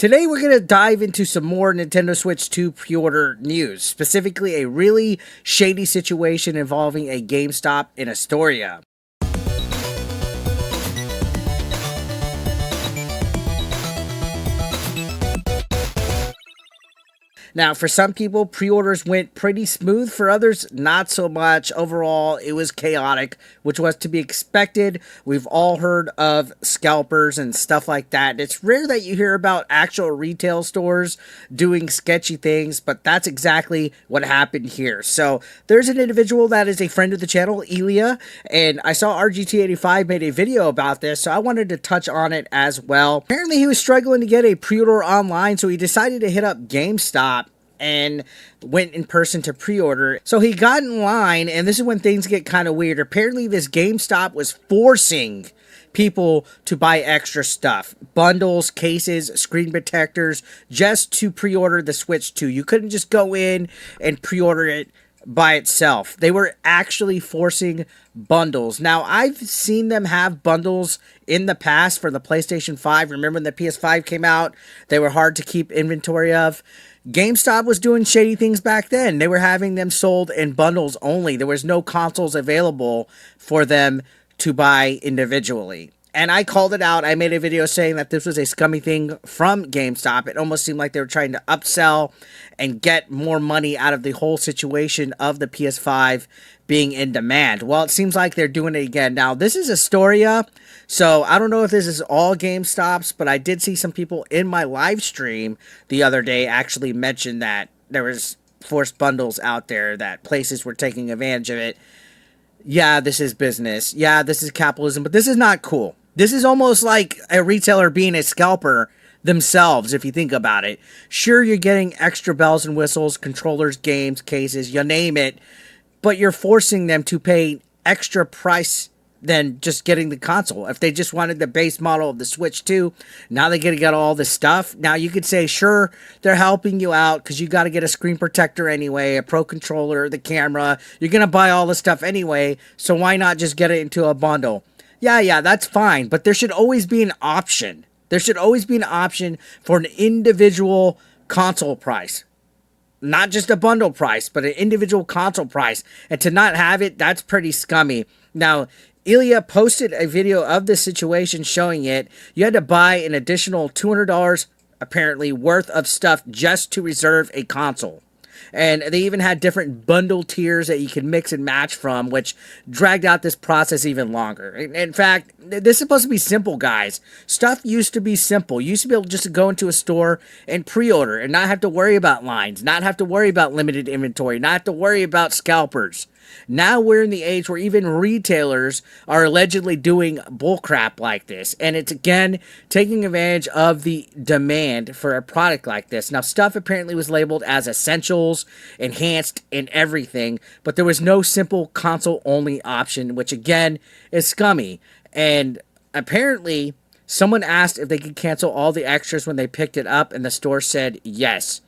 Today we're going to dive into some more Nintendo Switch 2 pre-order news, specifically a really shady situation involving a GameStop in Astoria. Now, for some people, pre-orders went pretty smooth. For others, not so much. Overall, it was chaotic, which was to be expected. We've all heard of scalpers and stuff like that. It's rare that you hear about actual retail stores doing sketchy things, but that's exactly what happened here. So, there's an individual that is a friend of the channel, Elia, and I saw RGT85 made a video about this, so I wanted to touch on it as well. Apparently, he was struggling to get a pre-order online, so he decided to hit up GameStop and went in person to pre-order. So he got in line, and this is when things get kind of weird. Apparently this GameStop was forcing people to buy extra stuff. Bundles, cases, screen protectors, just to pre-order the Switch 2. You couldn't just go in and pre-order it by itself. They were actually forcing bundles. Now, I've seen them have bundles in the past for the PlayStation 5. Remember when the PS5 came out? They were hard to keep inventory of. GameStop was doing shady things back then. They were having them sold in bundles only. There was no consoles available for them to buy individually. And I called it out. I made a video saying that this was a scummy thing from GameStop. It almost seemed like they were trying to upsell and get more money out of the whole situation of the PS5 being in demand. Well, it seems like they're doing it again. Now, this is Astoria, so I don't know if this is all GameStops, but I did see some people in my live stream the other day actually mention that there was forced bundles out there, that places were taking advantage of it. Yeah, this is business. Yeah, this is capitalism, but this is not cool. This is almost like a retailer being a scalper themselves, if you think about it. Sure, you're getting extra bells and whistles, controllers, games, cases, you name it, but you're forcing them to pay extra price than just getting the console. If they just wanted the base model of the Switch 2, now they get all this stuff. Now you could say, sure, they're helping you out because you got to get a screen protector anyway, a Pro controller, the camera. You're going to buy all the stuff anyway, so why not just get it into a bundle? Yeah, that's fine, but there should always be an option. There should always be an option for an individual console price. Not just a bundle price, but an individual console price. And to not have it, that's pretty scummy. Now, Ilya posted a video of this situation showing it. You had to buy an additional $200 apparently worth of stuff just to reserve a console. And they even had different bundle tiers that you could mix and match from, which dragged out this process even longer. In fact, this is supposed to be simple, guys. Stuff used to be simple. You used to be able just to go into a store and pre-order and not have to worry about lines, not have to worry about limited inventory, not have to worry about scalpers. Now we're in the age where even retailers are allegedly doing bullcrap like this. And it's, again, taking advantage of the demand for a product like this. Now, stuff apparently was labeled as essentials, enhanced, and everything. But there was no simple console-only option, which, again, is scummy. And apparently, someone asked if they could cancel all the extras when they picked it up, and the store said yes.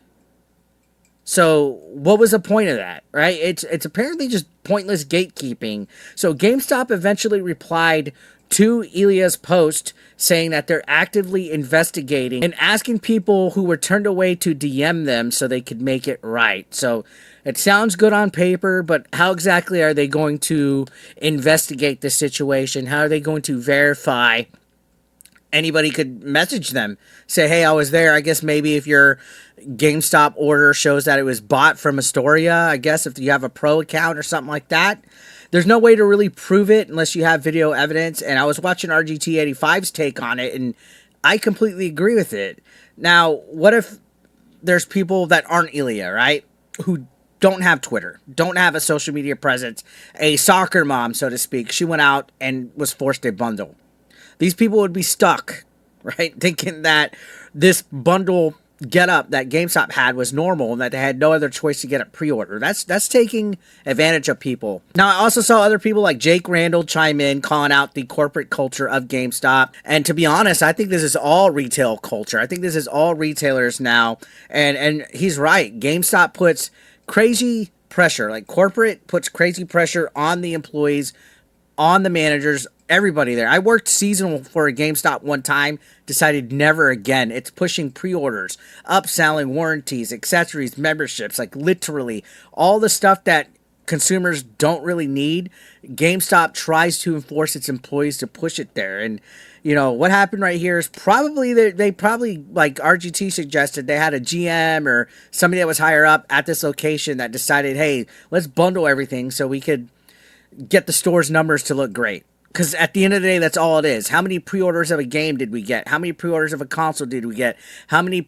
So, what was the point of that, right? It's apparently just pointless gatekeeping. So, GameStop eventually replied to Ilya's post saying that they're actively investigating and asking people who were turned away to DM them so they could make it right. So, it sounds good on paper, but how exactly are they going to investigate the situation? How are they going to verify? Anybody could message them, say, hey, I was there. I guess maybe if your GameStop order shows that it was bought from Astoria, I guess if you have a pro account or something like that. There's no way to really prove it unless you have video evidence. And I was watching RGT85's take on it, and I completely agree with it. Now, what if there's people that aren't Ilya, right? Who don't have Twitter, don't have a social media presence, a soccer mom, so to speak. She went out and was forced a bundle. These people would be stuck, right? Thinking that this bundle get-up that GameStop had was normal and that they had no other choice to get a pre-order. That's taking advantage of people. Now, I also saw other people like Jake Randall chime in, calling out the corporate culture of GameStop. And to be honest, I think this is all retail culture. I think this is all retailers now. And he's right. GameStop puts crazy pressure, like corporate puts crazy pressure on the employees, on the managers, everybody there. I worked seasonal for a GameStop one time, decided never again. It's pushing pre-orders, upselling, warranties, accessories, memberships, like literally all the stuff that consumers don't really need. GameStop tries to enforce its employees to push it there. And you know what happened right here is probably they probably, like RGT suggested, they had a GM or somebody that was higher up at this location that decided, hey, let's bundle everything so we could get the store's numbers to look great. Because at the end of the day, that's all it is. How many pre-orders of a game did we get? How many pre-orders of a console did we get? How many,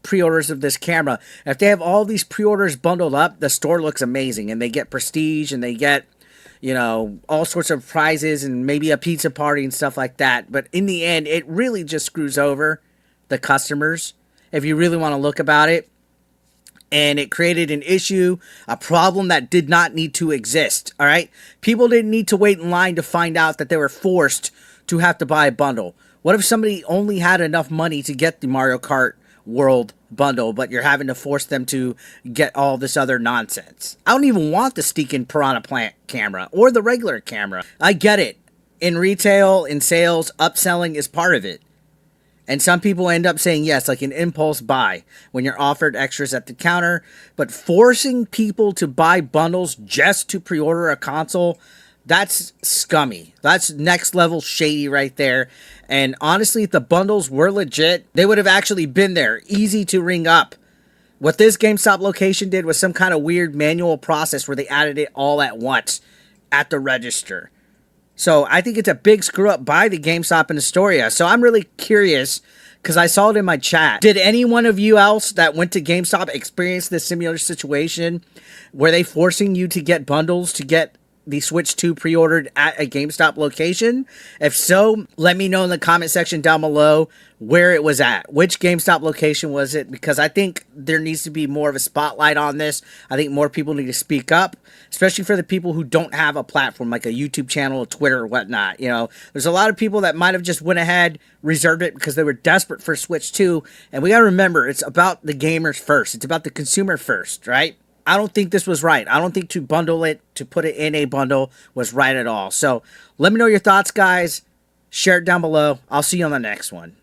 pre-orders of this camera? If they have all these pre-orders bundled up, the store looks amazing. And they get prestige and they get, all sorts of prizes and maybe a pizza party and stuff like that. But in the end, it really just screws over the customers, if you really want to look about it. And it created an issue, a problem that did not need to exist, all right? People didn't need to wait in line to find out that they were forced to have to buy a bundle. What if somebody only had enough money to get the Mario Kart World bundle, but you're having to force them to get all this other nonsense? I don't even want the stinking Piranha Plant camera or the regular camera. I get it. In retail, in sales, upselling is part of it. And some people end up saying yes, like an impulse buy when you're offered extras at the counter. But forcing people to buy bundles just to pre-order a console, that's scummy. That's next level shady right there. And honestly, if the bundles were legit, they would have actually been there, easy to ring up. What this GameStop location did was some kind of weird manual process where they added it all at once at the register. So I think it's a big screw up by the GameStop in Astoria. So I'm really curious because I saw it in my chat. Did any one of you else that went to GameStop experience this similar situation? Were they forcing you to get bundles to get the Switch 2 pre-ordered at a GameStop location? If so, let me know in the comment section down below where it was at. Which GameStop location was it? Because I think there needs to be more of a spotlight on this. I think more people need to speak up, especially for the people who don't have a platform like a YouTube channel, a Twitter, or whatnot. There's a lot of people that might have just went ahead, reserved it because they were desperate for Switch 2. And we got to remember, it's about the gamers first. It's about the consumer first, right? I don't think this was right. I don't think to bundle it, to put it in a bundle, was right at all. So let me know your thoughts, guys. Share it down below. I'll see you on the next one.